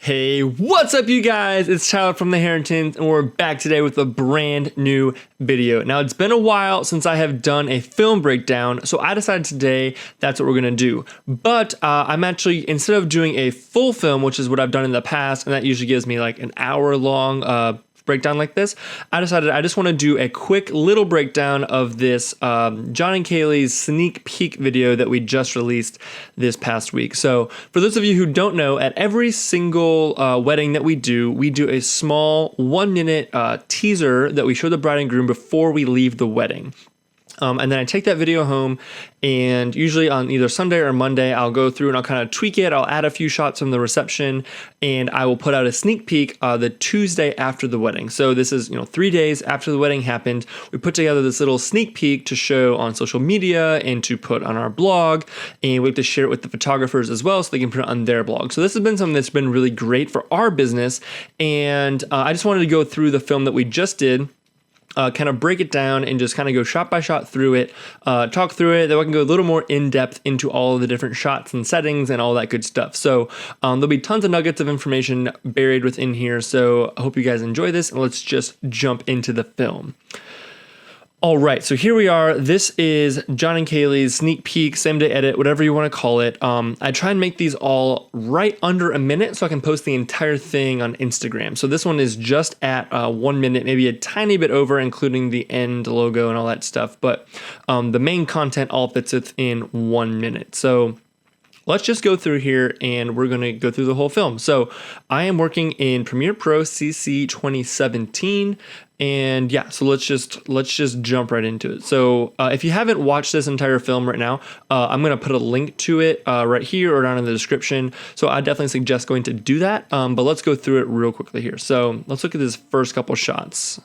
Hey, what's up you guys? It's Tyler from the Herrinton and we're back today with a brand new video. Now it's been a while since I have done a film breakdown, so I decided today that's what we're gonna do. But I'm actually, instead of doing a full film, which is what I've done in the past, and that usually gives me like an hour long breakdown like this, I decided I just want to do a quick little breakdown of this John Kaylee's sneak peek video that we just released this past week. So for those of you who don't know, at every single wedding that we do a small 1 minute teaser that we show the bride and groom before we leave the wedding. And then I take that video home, and usually on either Sunday or Monday, I'll go through and I'll kind of tweak it. I'll add a few shots from the reception, and I will put out a sneak peek the Tuesday after the wedding. So this is 3 days after the wedding happened. We put together this little sneak peek to show on social media and to put on our blog, and we have to share it with the photographers as well so they can put it on their blog. So this has been something that's been really great for our business, and I just wanted to go through the film that we just did. Kind of break it down and just kind of go shot by shot through it, talk through it, then we can go a little more in depth into all of the different shots and settings and all that good stuff. So there'll be tons of nuggets of information buried within here. So I hope you guys enjoy this, and let's just jump into the film. All right, so here we are. This is John and Kaylee's sneak peek, same day edit, whatever you want to call it. I try and make these all right under a minute so I can post the entire thing on Instagram. So this one is just at 1 minute, maybe a tiny bit over, including the end logo and all that stuff. But the main content all fits within 1 minute. So let's just go through here and we're going to go through the whole film. So I am working in Premiere Pro CC 2017. And yeah, so let's just jump right into it. So if you haven't watched this entire film right now, I'm going to put a link to it right here or down in the description. So I definitely suggest going to do that. But let's go through it real quickly here. So let's look at this first couple shots.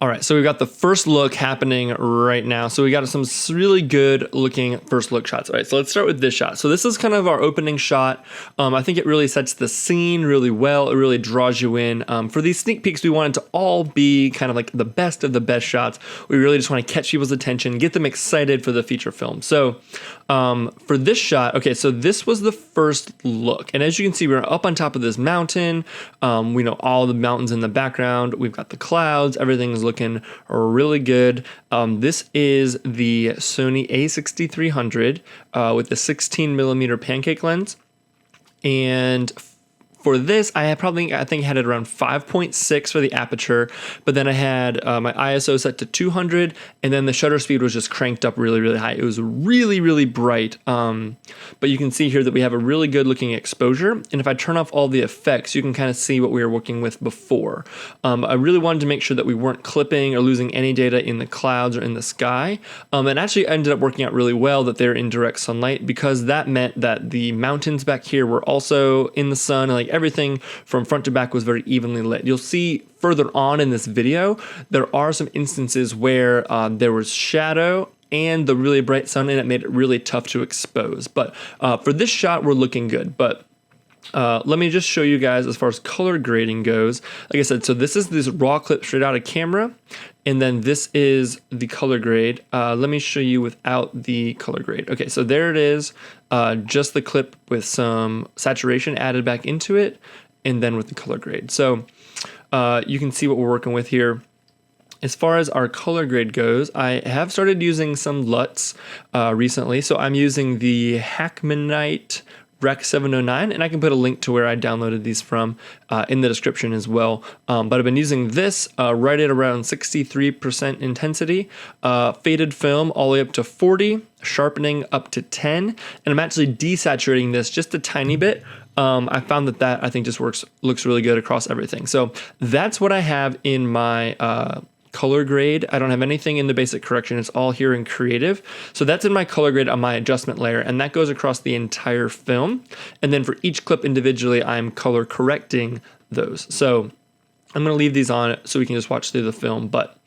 All right, so we've got the first look happening right now. So we got some really good looking first look shots. All right, so let's start with this shot. So this is kind of our opening shot. I think it really sets the scene really well. It really draws you in. For these sneak peeks, we want it to all be kind of like the best of the best shots. We really just want to catch people's attention, get them excited for the feature film. So for this shot, okay, so this was the first look. And as you can see, we're up on top of this mountain. We know all the mountains in the background. We've got the clouds. Everything is looking really good. This is the Sony A6300 with the 16mm pancake lens. And for this, I think I had it around 5.6 for the aperture, but then I had my ISO set to 200, and then the shutter speed was just cranked up really, really high. It was really, really bright, but you can see here that we have a really good looking exposure, and if I turn off all the effects, you can kind of see what we were working with before. I really wanted to make sure that we weren't clipping or losing any data in the clouds or in the sky, and actually ended up working out really well that they're in direct sunlight, because that meant that the mountains back here were also in the sun, and like everything from front to back was very evenly lit. You'll see further on in this video, there are some instances where there was shadow and the really bright sun, and it made it really tough to expose. But for this shot, we're looking good. But let me just show you guys as far as color grading goes. Like I said, so this is this raw clip straight out of camera, and then this is the color grade. Let me show you without the color grade. Okay, so there it is, just the clip with some saturation added back into it, and then with the color grade. So you can see what we're working with here. As far as our color grade goes, I have started using some LUTs recently. So I'm using the Hackmanite Rec 709, and I can put a link to where I downloaded these from in the description as well. But I've been using this right at around 63% intensity, faded film all the way up to 40, sharpening up to 10, and I'm actually desaturating this just a tiny bit. I found that I think just looks really good across everything. So that's what I have in my color grade. I don't have anything in the basic correction. It's all here in creative. So that's in my color grade on my adjustment layer, and that goes across the entire film. And then for each clip individually, I'm color correcting those. So I'm going to leave these on so we can just watch through the film. But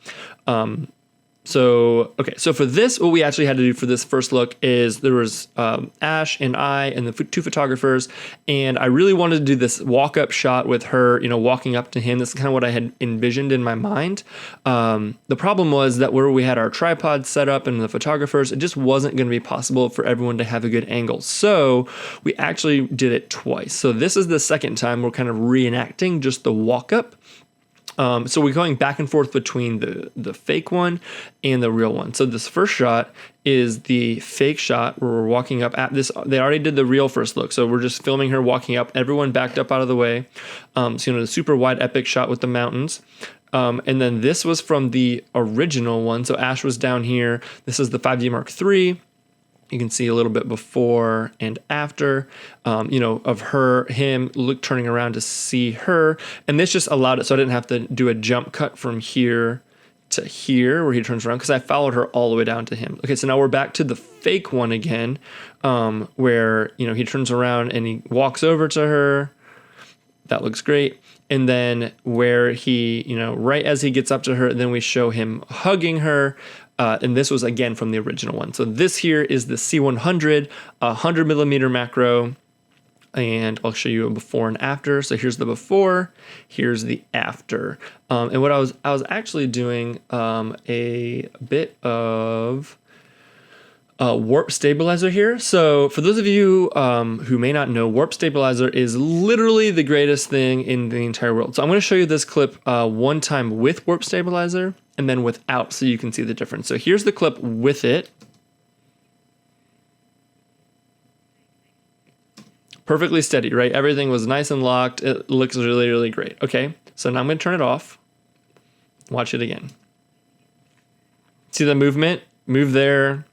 So, okay, so for this, what we actually had to do for this first look is there was Ash and I and the two photographers, and I really wanted to do this walk-up shot with her, you know, walking up to him. This is kind of what I had envisioned in my mind. The problem was that where we had our tripod set up and the photographers, it just wasn't going to be possible for everyone to have a good angle. So we actually did it twice. So this is the second time we're kind of reenacting just the walk-up. So we're going back and forth between the fake one and the real one. So this first shot is the fake shot where we're walking up at this. They already did the real first look. So we're just filming her walking up, everyone backed up out of the way. So, you know, the super wide epic shot with the mountains. And then this was from the original one. So Ash was down here. This is the 5D Mark III. You can see a little bit before and after, you know, of him turning around to see her. And this just allowed it so I didn't have to do a jump cut from here to here where he turns around because I followed her all the way down to him. Okay, so now we're back to the fake one again, where, you know, he turns around and he walks over to her. That looks great. And then where he, you know, right as he gets up to her, then we show him hugging her. And this was again from the original one. So this here is the C100, 100mm macro, and I'll show you a before and after. So here's the before, here's the after. And what I was actually doing a bit of warp stabilizer here. So for those of you who may not know, warp stabilizer is literally the greatest thing in the entire world. So I'm going to show you this clip one time with warp stabilizer and then without, so you can see the difference. So here's the clip with it. Perfectly steady, right? Everything was nice and locked. It looks really, really great. Okay, so now I'm going to turn it off. Watch it again. See the movement? Move there.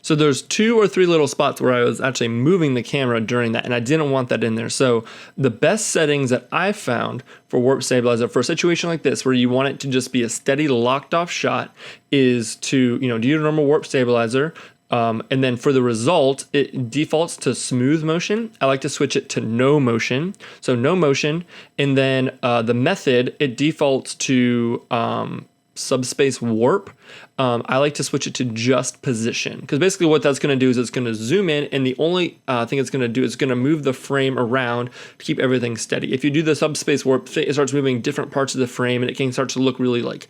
So there's 2 or 3 little spots where I was actually moving the camera during that, and I didn't want that in there. So the best settings that I found for warp stabilizer for a situation like this, where you want it to just be a steady locked off shot, is to, you know, do your normal warp stabilizer. And then for the result, it defaults to smooth motion. I like to switch it to no motion. So no motion. And then the method, it defaults to subspace warp. I like to switch it to just position, because basically what that's going to do is it's going to zoom in, and the only thing it's going to do is going to move the frame around to keep everything steady. If you do the subspace warp, it starts moving different parts of the frame, and it can start to look really like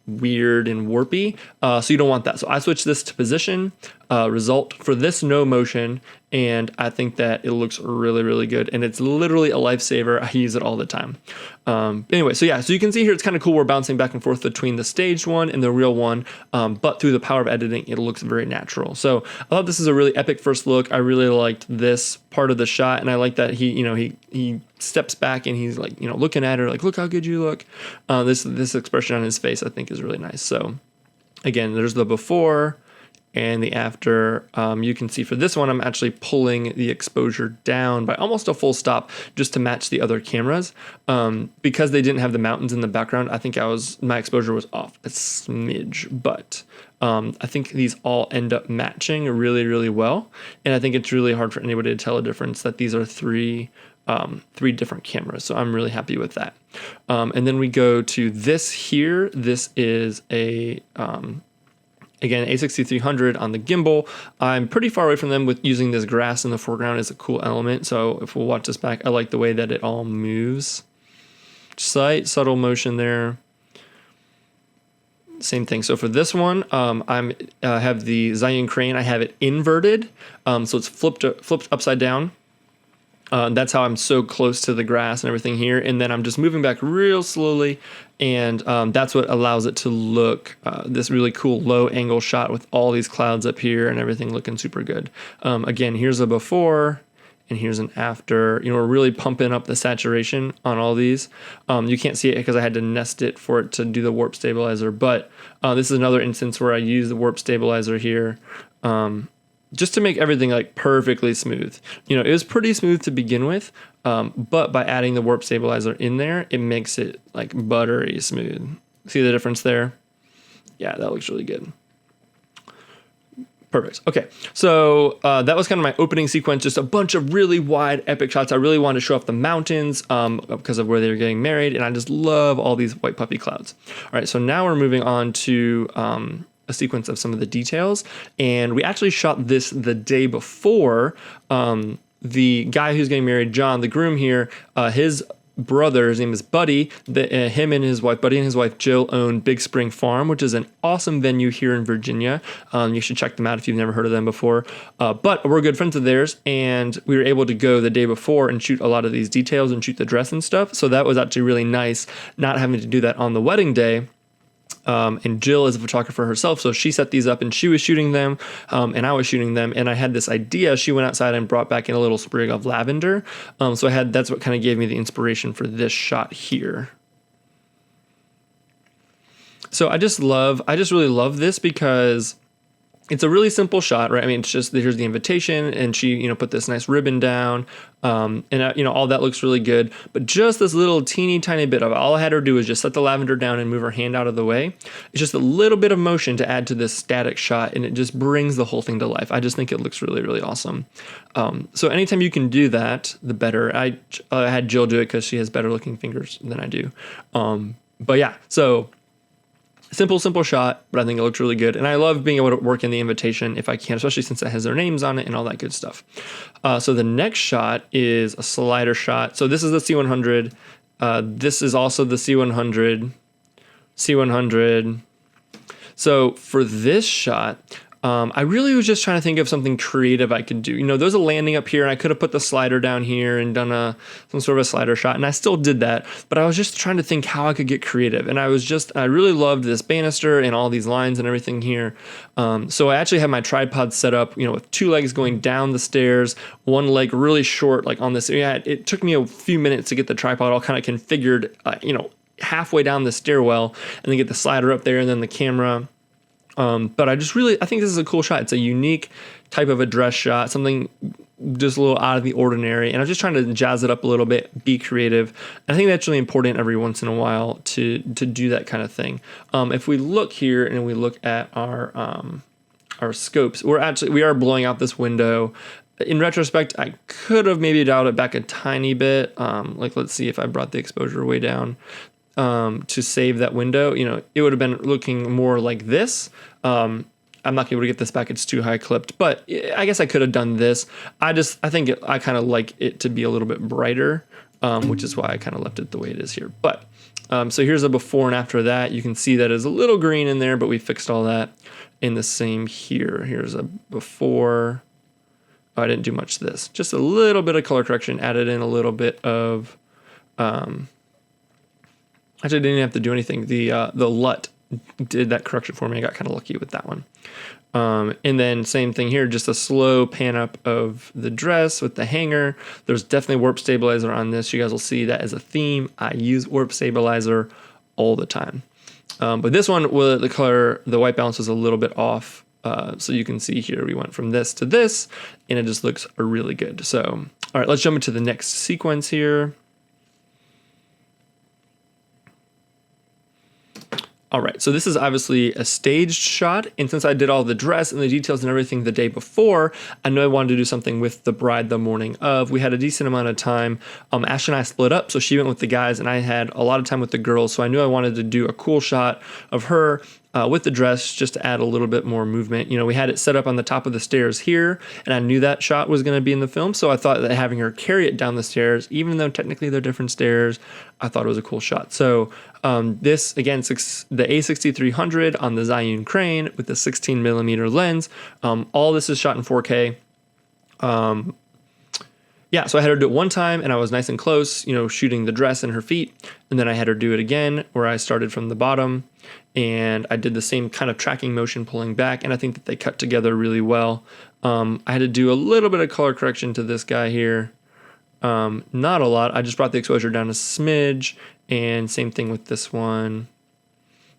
weird and warpy. So you don't want that. So I switch this to position, result for this no motion, and I think that it looks really, really good. And it's literally a lifesaver. I use it all the time. Anyway, so yeah, so you can see here, it's kind of cool. We're bouncing back and forth between the staged one and the real one. But through the power of editing, it looks very natural. So I thought this is a really epic first look. I really liked this part of the shot. And I like that he, you know, he steps back and he's like, you know, looking at her like, look how good you look. This expression on his face, I think, is really nice. So again, there's the before and the after. You can see for this one, I'm actually pulling the exposure down by almost a full stop just to match the other cameras. Because they didn't have the mountains in the background, I think my exposure was off a smidge, but I think these all end up matching really, really well. And I think it's really hard for anybody to tell a difference that these are three different cameras. So I'm really happy with that. And then we go to this here. This is a, again, A6300 on the gimbal. I'm pretty far away from them with using this grass in the foreground as a cool element. So if we'll watch this back, I like the way that it all moves. Slight subtle motion there. Same thing. So for this one, I have the Zion crane. I have it inverted. So it's flipped upside down. That's how I'm so close to the grass and everything here. And then I'm just moving back real slowly. And that's what allows it to look this really cool low angle shot with all these clouds up here and everything looking super good. Again, here's a before and here's an after. You know, we're really pumping up the saturation on all these. You can't see it because I had to nest it for it to do the warp stabilizer. But this is another instance where I use the warp stabilizer here. Just to make everything like perfectly smooth. You know, it was pretty smooth to begin with, but by adding the warp stabilizer in there, it makes it like buttery smooth. See the difference there? Yeah, that looks really good. Perfect. Okay, so that was kind of my opening sequence, just a bunch of really wide, epic shots. I really wanted to show off the mountains because of where they were getting married, and I just love all these white puppy clouds. All right, so now we're moving on to a sequence of some of the details, and we actually shot this the day before. The guy who's getting married, John, the groom here, his brother, his name is Buddy. Him and his wife, Buddy and his wife Jill, own Big Spring Farm, which is an awesome venue here in Virginia. You should check them out if you've never heard of them before. But we're good friends of theirs, and we were able to go the day before and shoot a lot of these details and shoot the dress and stuff. So that was actually really nice, not having to do that on the wedding day. And Jill is a photographer herself, so she set these up and she was shooting them, and I was shooting them. And I had this idea. She went outside and brought back in a little sprig of lavender. So that's what kind of gave me the inspiration for this shot here. So I just really love this because it's a really simple shot, right? I mean, it's just, here's the invitation, and she, put this nice ribbon down, and all that looks really good. But just this little teeny tiny bit of it, all I had her do was just set the lavender down and move her hand out of the way. It's just a little bit of motion to add to this static shot, and it just brings the whole thing to life. I just think it looks really, really awesome. So anytime you can do that, the better. I had Jill do it because she has better looking fingers than I do. But yeah, so simple shot, but I think it looks really good. And I love being able to work in the invitation if I can, especially since it has their names on it and all that good stuff. So the next shot is a slider shot. So this is the C100. This is also the C100. So for this shot, I really was just trying to think of something creative I could do. There's a landing up here, and I could have put the slider down here and done some sort of a slider shot, and I still did that, but I was just trying to think how I could get creative. And I really loved this banister and all these lines and everything here. So I actually had my tripod set up, with two legs going down the stairs, one leg really short, like on this. It took me a few minutes to get the tripod all kind of configured, halfway down the stairwell, and then get the slider up there and then the camera. But I think this is a cool shot. It's a unique type of a dress shot, something just a little out of the ordinary. And I'm just trying to jazz it up a little bit, be creative. And I think that's really important every once in a while to do that kind of thing. If we look here and we look at our scopes, we are blowing out this window. In retrospect, I could have maybe dialed it back a tiny bit. Let's see if I brought the exposure way down. To save that window, it would have been looking more like this. I'm not able to get this back. It's too high clipped, but I guess I could have done this. I think I kind of like it to be a little bit brighter, which is why I kind of left it the way it is here. But so here's a before and after that. You can see that is a little green in there, but we fixed all that in the same here. Here's a before. Oh, I didn't do much of this. Just a little bit of color correction, added in a little bit of actually, I didn't have to do anything. The LUT did that correction for me. I got kind of lucky with that one. And then same thing here, just a slow pan up of the dress with the hanger. There's definitely warp stabilizer on this. You guys will see that as a theme. I use warp stabilizer all the time. But this one, the white balance was a little bit off. So you can see here, we went from this to this, and it just looks really good. So, all right, let's jump into the next sequence here. All right, so this is obviously a staged shot, and since I did all the dress and the details and everything the day before, I knew I wanted to do something with the bride the morning of. We had a decent amount of time. Ash and I split up, so she went with the guys, and I had a lot of time with the girls, so I knew I wanted to do a cool shot of her with the dress just to add a little bit more movement. We had it set up on the top of the stairs here, and I knew that shot was going to be in the film, so I thought that having her carry it down the stairs, even though technically they're different stairs, I thought it was a cool shot. So this, again, the A6300 on the Zhiyun crane with the 16 millimeter lens. All this is shot in 4K. So I had her do it one time, and I was nice and close, shooting the dress and her feet. And then I had her do it again, where I started from the bottom, and I did the same kind of tracking motion pulling back, and I think that they cut together really well. I had to do a little bit of color correction to this guy here. Not a lot. I just brought the exposure down a smidge, and same thing with this one.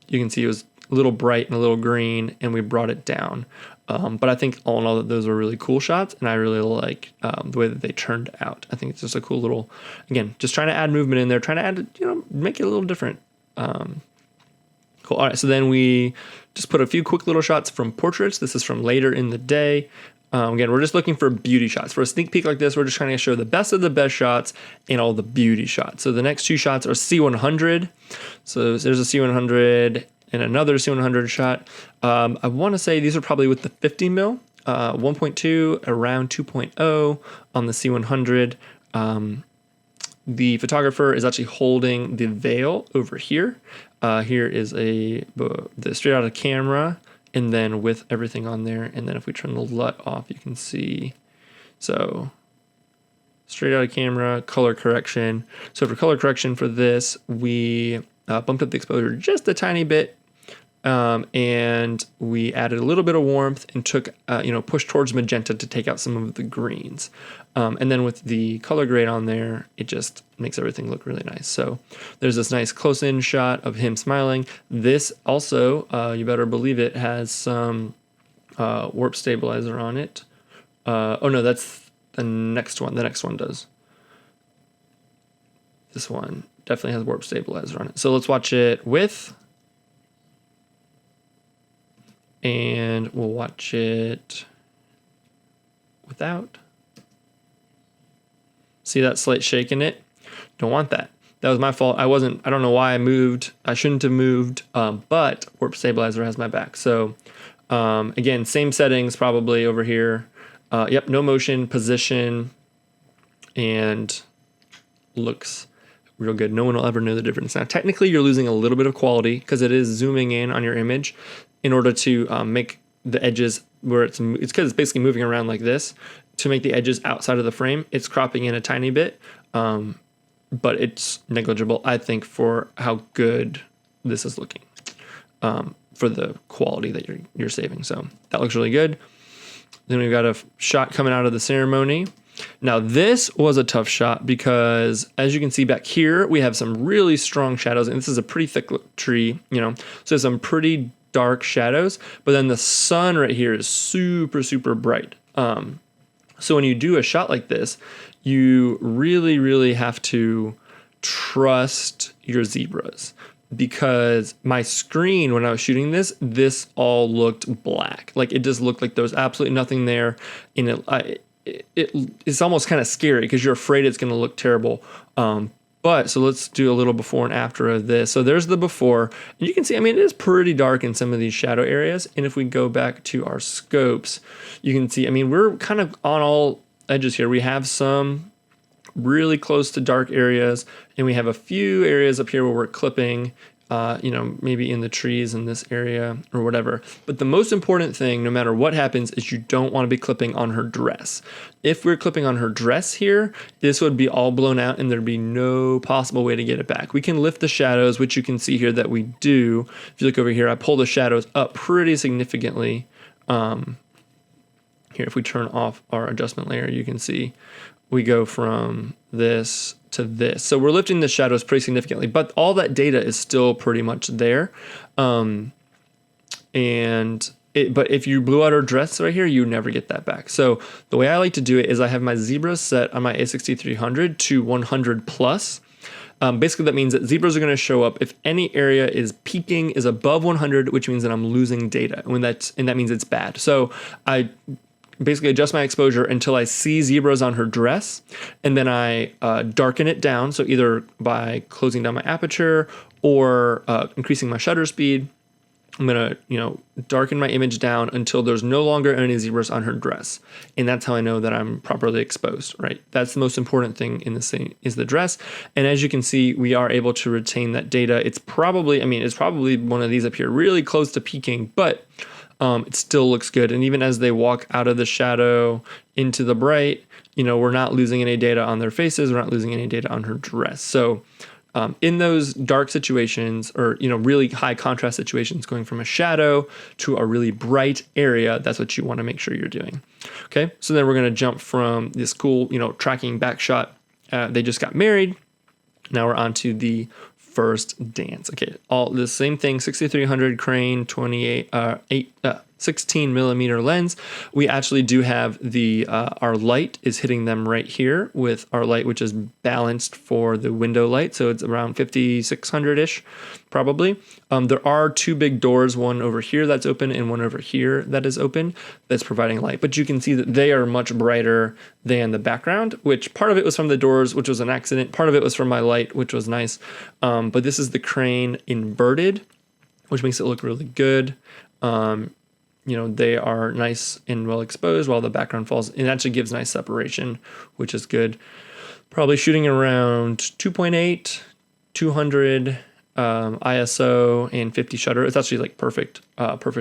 You can see it was a little bright and a little green, and we brought it down. But I think all in all that those were really cool shots, and I really like the way that they turned out. I think it's just a cool little, again, just trying to add movement in there, trying to add, make it a little different. Cool. All right, so then we just put a few quick little shots from portraits. This is from later in the day. Again, we're just looking for beauty shots. For a sneak peek like this, we're just trying to show the best of the best shots and all the beauty shots. So the next two shots are C100. So there's a C100 and another C100 shot. I want to say these are probably with the 50 mil, 1.2, around 2.0 on the C100. The photographer is actually holding the veil over here. Here is the straight out of camera, and then with everything on there. And then if we turn the LUT off, you can see. So straight out of camera, color correction. So for color correction for this, we bumped up the exposure just a tiny bit. And we added a little bit of warmth and took, pushed towards magenta to take out some of the greens. And then with the color grade on there, it just makes everything look really nice. So there's this nice close-in shot of him smiling. This also, you better believe it, has some warp stabilizer on it. Oh no, that's the next one. The next one does. This one definitely has warp stabilizer on it. So let's watch it with. And we'll watch it without. See that slight shake in it? Don't want that. That was my fault. I don't know why I moved. I shouldn't have moved, but warp stabilizer has my back. So again, same settings probably over here. Yep, no motion, position, and looks real good. No one will ever know the difference. Now, technically, you're losing a little bit of quality because it is zooming in on your image in order to make the edges where it's because it's basically moving around like this to make the edges outside of the frame. It's cropping in a tiny bit, but it's negligible, I think, for how good this is looking, for the quality that you're saving. So that looks really good. Then we've got a shot coming out of the ceremony. Now this was a tough shot because as you can see back here, we have some really strong shadows, and this is a pretty thick tree, so there's some pretty dark shadows, but then the sun right here is super, super bright. So when you do a shot like this, you really, really have to trust your zebras, because my screen, when I was shooting this all looked black. Like it just looked like there was absolutely nothing there. And it's almost kind of scary because you're afraid it's going to look terrible. But so let's do a little before and after of this. So there's the before, and you can see, it is pretty dark in some of these shadow areas. And if we go back to our scopes, you can see, we're kind of on all edges here. We have some really close to dark areas, and we have a few areas up here where we're clipping, maybe in the trees in this area or whatever. But the most important thing, no matter what happens, is you don't want to be clipping on her dress. If we're clipping on her dress here, this would be all blown out and there'd be no possible way to get it back. We can lift the shadows, which you can see here that we do. If you look over here, I pull the shadows up pretty significantly. Here, if we turn off our adjustment layer, you can see we go from this to this. So we're lifting the shadows pretty significantly, but all that data is still pretty much there. But if you blew out her dress right here, you never get that back. So the way I like to do it is I have my zebras set on my A6300 to 100 plus. Basically, that means that zebras are going to show up if any area is peaking, is above 100, which means that I'm losing data, and that means it's bad. So I basically adjust my exposure until I see zebras on her dress, and then I darken it down. So either by closing down my aperture or increasing my shutter speed, I'm gonna darken my image down until there's no longer any zebras on her dress, and that's how I know that I'm properly exposed. Right, that's the most important thing in this thing is the dress. And as you can see, we are able to retain that data. It's probably one of these up here, really close to peaking, but it still looks good. And even as they walk out of the shadow into the bright, we're not losing any data on their faces. We're not losing any data on her dress. So in those dark situations or, really high contrast situations, going from a shadow to a really bright area, that's what you want to make sure you're doing. Okay. So then we're going to jump from this cool, tracking back shot. They just got married. Now we're on to the first dance. Okay, all the same thing, 6300 crane, 16 millimeter lens. We actually do have the our light is hitting them right here with our light, which is balanced for the window light. So it's around 5600-ish, probably. There are two big doors, one over here that's open and one over here that is open, that's providing light. But you can see that they are much brighter than the background, which part of it was from the doors, which was an accident. Part of it was from my light, which was nice. But this is the crane inverted, which makes it look really good. They are nice and well exposed while the background falls. It actually gives nice separation, which is good. Probably shooting around 2.8, 200 ISO and 50 shutter. It's actually like perfect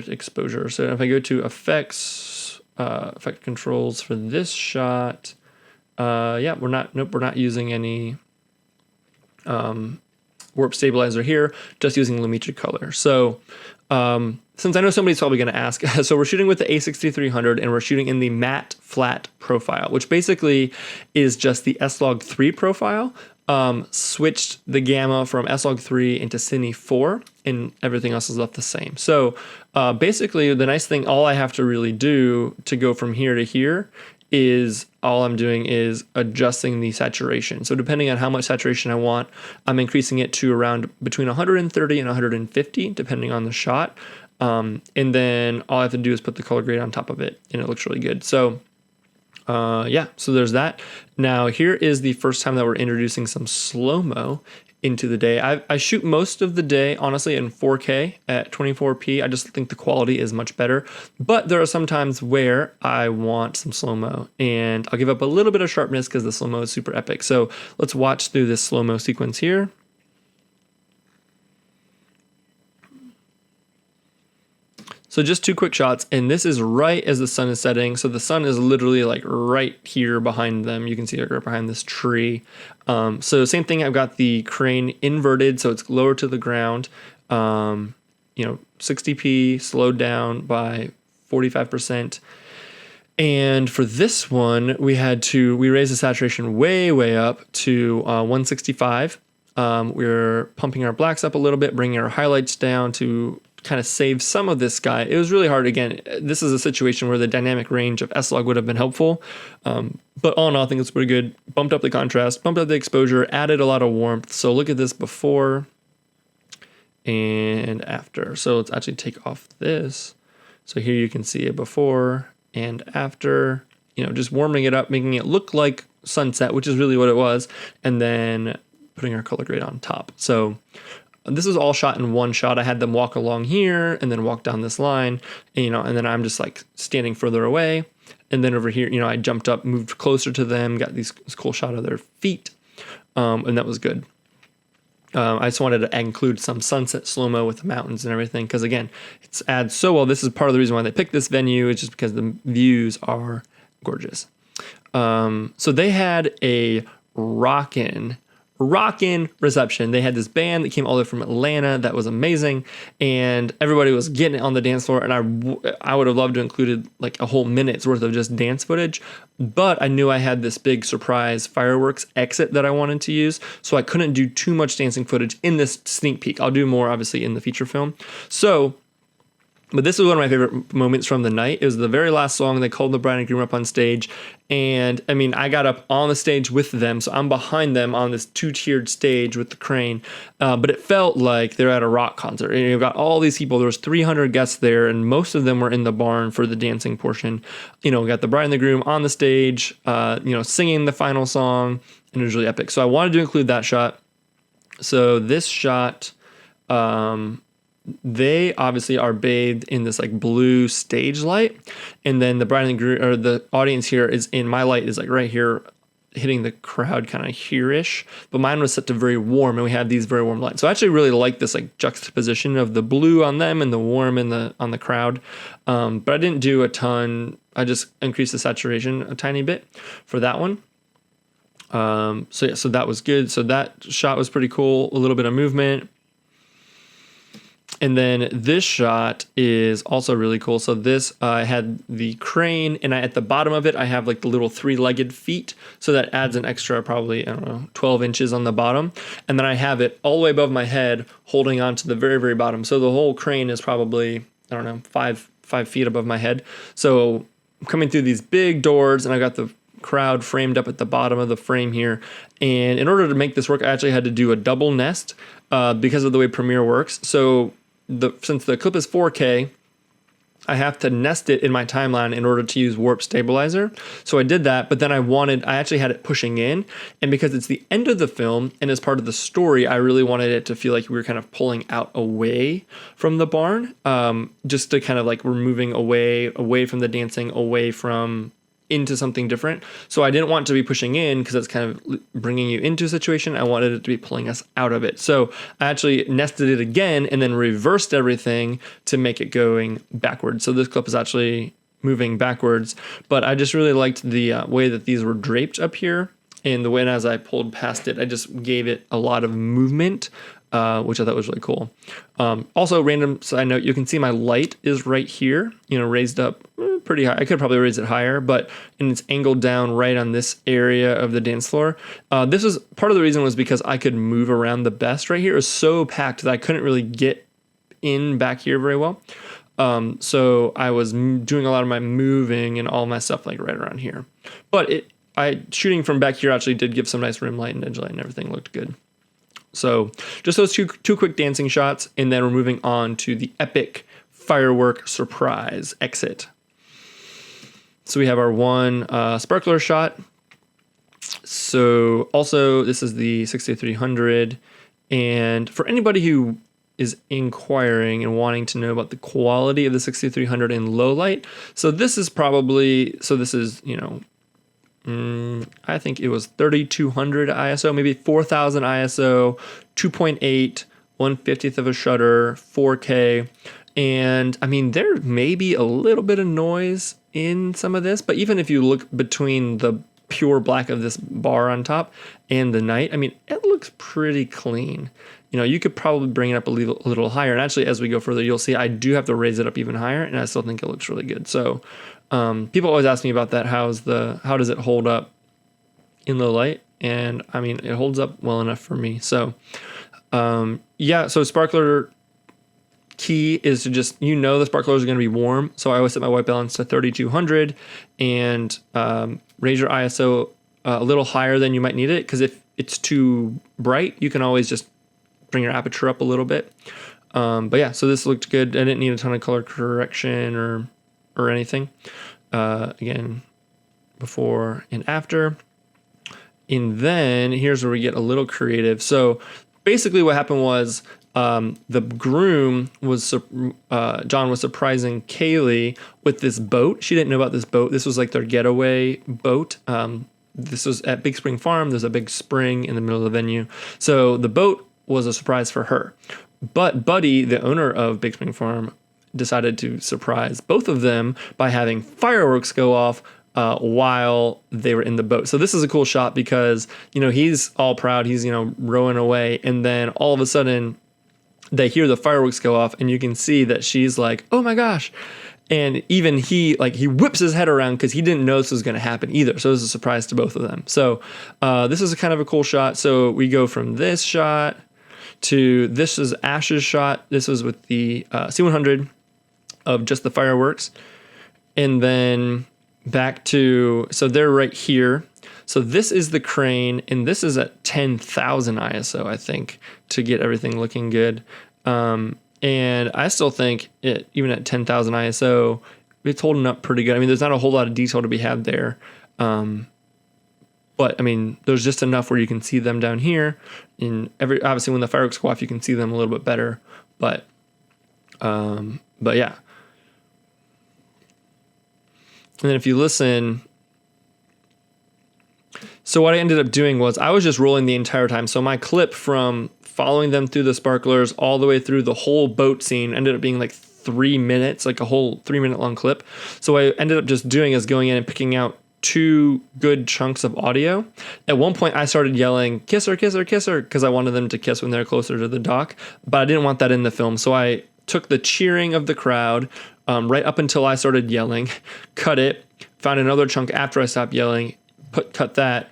exposure. So if I go to effects, effect controls for this shot, we're not using any warp stabilizer here, just using Lumitra color. So since I know somebody's probably going to ask, so we're shooting with the A6300 and we're shooting in the matte flat profile, which basically is just the S-Log3 profile. Switched the gamma from S-Log3 into Cine 4, and everything else is left the same. So basically, the nice thing, all I have to really do to go from here to here is all I'm doing is adjusting the saturation. So depending on how much saturation I want, I'm increasing it to around between 130 and 150, depending on the shot. And then all I have to do is put the color grade on top of it, and it looks really good. So so there's that. Now here is the first time that we're introducing some slow-mo into the day. I shoot most of the day, honestly, in 4K at 24p. I just think the quality is much better. But there are some times where I want some slow-mo, and I'll give up a little bit of sharpness because the slow-mo is super epic. So let's watch through this slow-mo sequence here. So just two quick shots, and this is right as the sun is setting. So the sun is literally like right here behind them. You can see it right behind this tree. So same thing, I've got the crane inverted, so it's lower to the ground. 60p, slowed down by 45%. And for this one, we raised the saturation way up to 165. We're pumping our blacks up a little bit, bringing our highlights down to kind of save some of this sky. It was really hard. Again, this is a situation where the dynamic range of S-Log would have been helpful. But all in all, I think it's pretty good. Bumped up the contrast, bumped up the exposure, added a lot of warmth. So look at this before and after. So let's actually take off this. So here you can see it before and after, just warming it up, making it look like sunset, which is really what it was. And then putting our color grade on top. So this is all shot in one shot. I had them walk along here and then walk down this line, and then I'm just like standing further away. And then over here, I jumped up, moved closer to them, got this cool shot of their feet. And that was good. I just wanted to include some sunset slow-mo with the mountains and everything. Cause again, it adds so well. This is part of the reason why they picked this venue. It's just because the views are gorgeous. So they had a rockin' reception. They had this band that came all the way from Atlanta that was amazing, and everybody was getting it on the dance floor, and I would have loved to included like a whole minute's worth of just dance footage, but I knew I had this big surprise fireworks exit that I wanted to use, so I couldn't do too much dancing footage in this sneak peek. I'll do more obviously in the feature film. But this is one of my favorite moments from the night. It was the very last song. They called the bride and groom up on stage. And I got up on the stage with them. So I'm behind them on this two-tiered stage with the crane. But it felt like they're at a rock concert. And you've got all these people. There was 300 guests there, and most of them were in the barn for the dancing portion. We got the bride and the groom on the stage, singing the final song. And it was really epic. So I wanted to include that shot. So this shot, they obviously are bathed in this like blue stage light, and then the bride and groom, or the audience here is in my light is like right here hitting the crowd kind of here-ish, but mine was set to very warm, and we had these very warm lights. So I actually really like this like juxtaposition of the blue on them and the warm on the crowd. But I didn't do a ton. I just increased the saturation a tiny bit for that one. So that was good. So that shot was pretty cool. A little bit of movement. And then this shot is also really cool. So this, I had the crane, and at the bottom of it, I have like the little three-legged feet. So that adds an extra probably, 12 inches on the bottom. And then I have it all the way above my head holding on to the very, very bottom. So the whole crane is probably, 5 5 feet above my head. So I'm coming through these big doors, and I got the crowd framed up at the bottom of the frame here. And in order to make this work, I actually had to do a double nest because of the way Premiere works. So since the clip is 4K, I have to nest it in my timeline in order to use warp stabilizer. So I did that, but then I actually had it pushing in, and because it's the end of the film and as part of the story, I really wanted it to feel like we were kind of pulling out away from the barn, just to kind of like we're moving away from the dancing, away from into something different. So I didn't want to be pushing in because that's kind of bringing you into a situation. I wanted it to be pulling us out of it. So I actually nested it again and then reversed everything to make it going backwards. So this clip is actually moving backwards, but I just really liked the way that these were draped up here, and the way as I pulled past it, I just gave it a lot of movement, which I thought was really cool. Also, random side note, you can see my light is right here, raised up pretty high. I could probably raise it higher, but it's angled down right on this area of the dance floor. This was part of the reason was because I could move around the best right here. It was so packed that I couldn't really get in back here very well. So I was doing a lot of my moving and all my stuff like right around here. But shooting from back here actually did give some nice rim light and edge light, and everything looked good. So just those two quick dancing shots, and then we're moving on to the epic firework surprise exit. So we have our one sparkler shot. So also this is the 6300, and for anybody who is inquiring and wanting to know about the quality of the 6300 in low light, this is I think it was 3200 ISO, maybe 4000 ISO, 2.8, 1/50th of a shutter, 4K. And I mean, there may be a little bit of noise in some of this, but even if you look between the pure black of this bar on top and the night, I mean, it looks pretty clean. You could probably bring it up a little higher. And actually, as we go further, you'll see I do have to raise it up even higher, and I still think it looks really good. So people always ask me about that. How does it hold up in low light? And I mean, it holds up well enough for me. So so sparkler key is to just, the sparklers are going to be warm. So I always set my white balance to 3200 and raise your ISO a little higher than you might need it, because if it's too bright, you can always just bring your aperture up a little bit. But yeah, so this looked good. I didn't need a ton of color correction or anything. Again, before and after. And then here's where we get a little creative. So basically what happened was the groom was, John was surprising Kaylee with this boat. She didn't know about this boat. This was like their getaway boat. This was at Big Spring Farm. There's a big spring in the middle of the venue. So the boat was a surprise for her. But Buddy, the owner of Big Spring Farm, decided to surprise both of them by having fireworks go off while they were in the boat. So this is a cool shot because, he's all proud. He's, rowing away. And then all of a sudden they hear the fireworks go off, and you can see that she's like, oh my gosh. And even he whips his head around because he didn't know this was going to happen either. So it was a surprise to both of them. So this is a kind of a cool shot. So we go from this shot to this is Ash's shot. This was with the C100 of just the fireworks. And then back to, so they're right here. So this is the crane, and this is at 10,000 ISO, I think, to get everything looking good. And I still think even at 10,000 ISO, it's holding up pretty good. I mean, there's not a whole lot of detail to be had there. But I mean, there's just enough where you can see them down here. Obviously when the fireworks go off, you can see them a little bit better. But yeah. And then if you listen, so what I ended up doing was I was just rolling the entire time. So my clip from following them through the sparklers all the way through the whole boat scene ended up being like 3 minutes, like a whole 3-minute long clip. So what I ended up just doing is going in and picking out 2 good chunks of audio. At one point I started yelling, kiss her, kiss her, kiss her, because I wanted them to kiss when they're closer to the dock, but I didn't want that in the film. So I took the cheering of the crowd right up until I started yelling, cut it, found another chunk after I stopped yelling, cut that,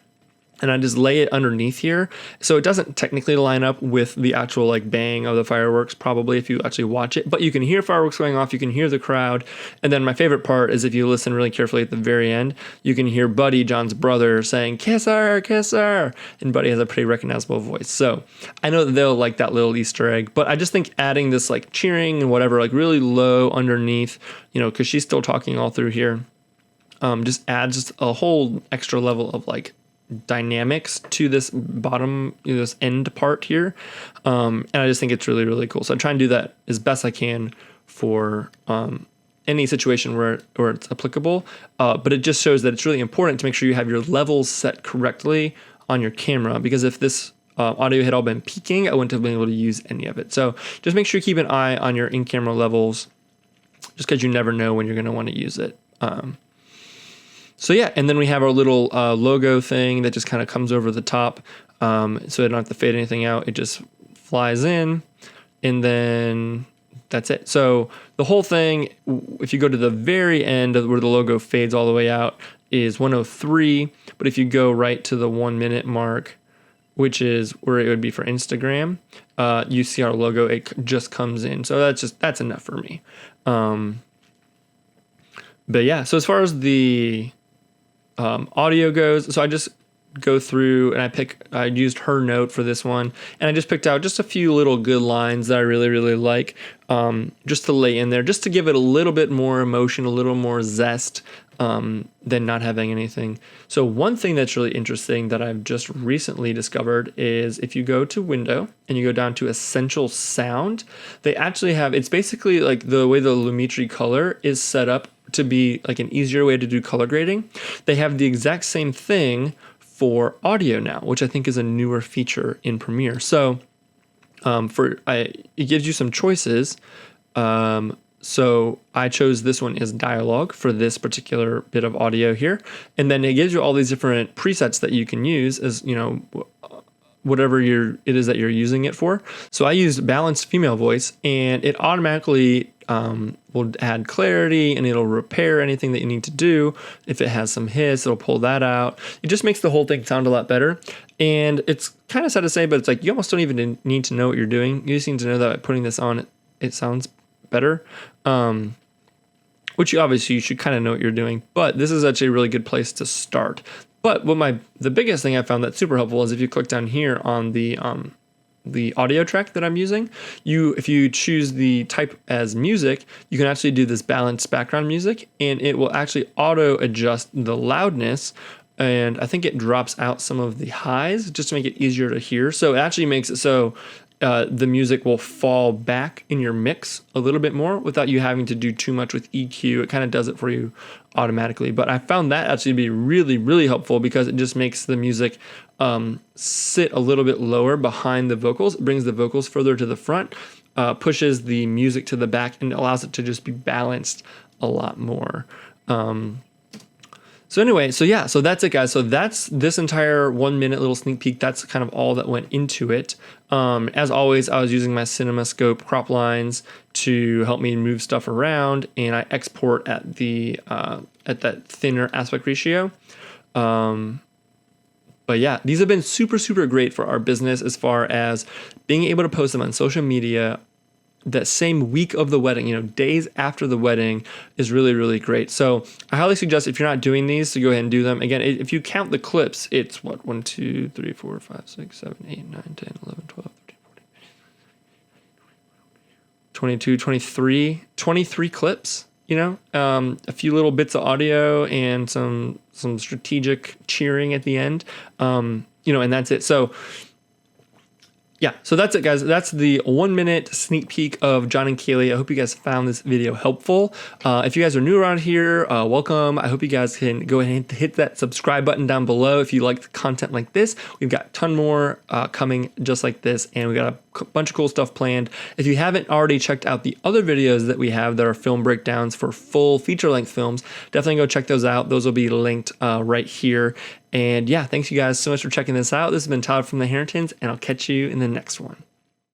and I just lay it underneath here. So it doesn't technically line up with the actual like bang of the fireworks, probably, if you actually watch it, but you can hear fireworks going off, you can hear the crowd. And then my favorite part is if you listen really carefully at the very end, you can hear Buddy, John's brother, saying, "Kiss her, kiss her." And Buddy has a pretty recognizable voice. So I know that they'll like that little Easter egg, but I just think adding this like cheering and whatever, like really low underneath, you know, cause she's still talking all through here, just adds a whole extra level of like dynamics to this bottom, you know, this end part here. And I just think it's really, really cool. So I try and do that as best I can for any situation where it's applicable. But it just shows that it's really important to make sure you have your levels set correctly on your camera, because if this audio had all been peaking, I wouldn't have been able to use any of it. So just make sure you keep an eye on your in-camera levels, just because you never know when you're going to want to use it. So yeah, and then we have our little logo thing that just kind of comes over the top, so I don't have to fade anything out. It just flies in, and then that's it. So the whole thing, if you go to the very end of where the logo fades all the way out, is 103. But if you go right to the 1 minute mark, which is where it would be for Instagram, you see our logo, it just comes in. So that's enough for me. But yeah, so as far as the audio goes, so I just go through and I used her note for this one, and I just picked out just a few little good lines that I really, really like, just to lay in there, just to give it a little bit more emotion, a little more zest, than not having anything. So one thing that's really interesting that I've just recently discovered is if you go to Window and you go down to Essential Sound, they actually have, it's basically like the way the Lumetri color is set up to be like an easier way to do color grading. They have the exact same thing for audio now, which I think is a newer feature in Premiere. So it gives you some choices. So I chose this one as dialogue for this particular bit of audio here. And then it gives you all these different presets that you can use as, you know, whatever it is that you're using it for. So I used balanced female voice, and it automatically will add clarity, and it'll repair anything that you need to do. If it has some hiss, it'll pull that out. It just makes the whole thing sound a lot better. And it's kind of sad to say, but it's like you almost don't even need to know what you're doing. You just need to know that by putting this on, it sounds better. Which you should kind of know what you're doing. But this is actually a really good place to start. But the biggest thing I found that's super helpful is if you click down here on the audio track that I'm using, if you choose the type as music, you can actually do this balanced background music, and it will actually auto adjust the loudness, and I think it drops out some of the highs just to make it easier to hear. So it actually makes it so the music will fall back in your mix a little bit more without you having to do too much with EQ. It kind of does it for you automatically. But I found that actually to be really, really helpful because it just makes the music sit a little bit lower behind the vocals. It brings the vocals further to the front, pushes the music to the back, and allows it to just be balanced a lot more. So anyway, so that's it, guys. So that's this entire 1 minute little sneak peek. That's kind of all that went into it. As always, I was using my CinemaScope crop lines to help me move stuff around, and I export at that thinner aspect ratio. But yeah, these have been super, super great for our business as far as being able to post them on social media that same week of the wedding, days after the wedding is really, really great. So I highly suggest if you're not doing these to go ahead and do them. Again, if you count the clips, it's 1, 2, 3, 4, 5, 6, 7, 8, 9, 10, 11, 12, 13, 14, 22, 23, 23 clips, a few little bits of audio and some strategic cheering at the end, and that's it. So yeah, so that's it, guys. That's the 1 minute sneak peek of John and Kaylee. I hope you guys found this video helpful. If you guys are new around here, welcome. I hope you guys can go ahead and hit that subscribe button down below if you like content like this. We've got a ton more coming just like this, and we got a bunch of cool stuff planned. If you haven't already checked out the other videos that we have that are film breakdowns for full feature-length films, definitely go check those out. Those will be linked right here. And yeah, thanks you guys so much for checking this out. This has been Tyler from the Herritons, and I'll catch you in the next one.